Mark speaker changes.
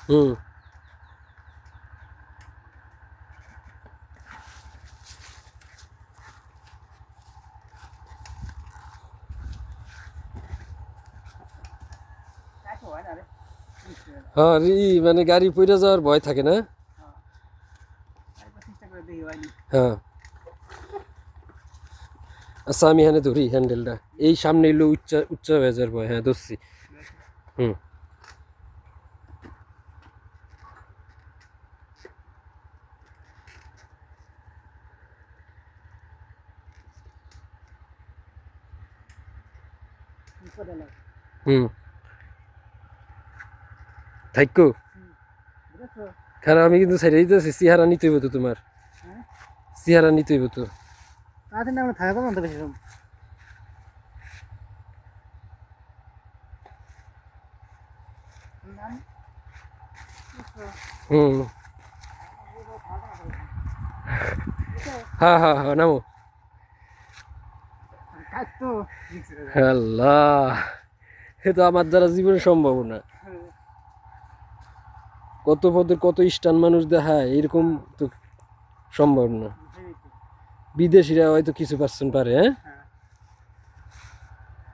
Speaker 1: হুম হ্যাঁ মানে গাড়ি পইরা যাওয়ার ভয় থাকে না। হ্যাঁ আচ্ছা আমি এখানে ধরি হ্যান্ডেলটা, এই সামনে এলো উচ্চা উচ্চা হয়ে যাওয়ার ভয়। হ্যাঁ ধরছি। হুম হুম থাইকো কারণ আমি কিন্তু ছেড়ে দিতেছি, চেহারা নিতে হইব তো তোমার, চেহারা নিতে হইব তো। হুম হ্যাঁ হ্যাঁ হ্যাঁ নামো। আল্লাহ এ তো আমার দ্বারা জীবনে সম্ভব না। কত পদের কত স্টান মানুষ দেখায়, এরকম তো সম্ভব না। বিদেশিরা হয়তো কিছু পার্সেন্ট পারে। হ্যাঁ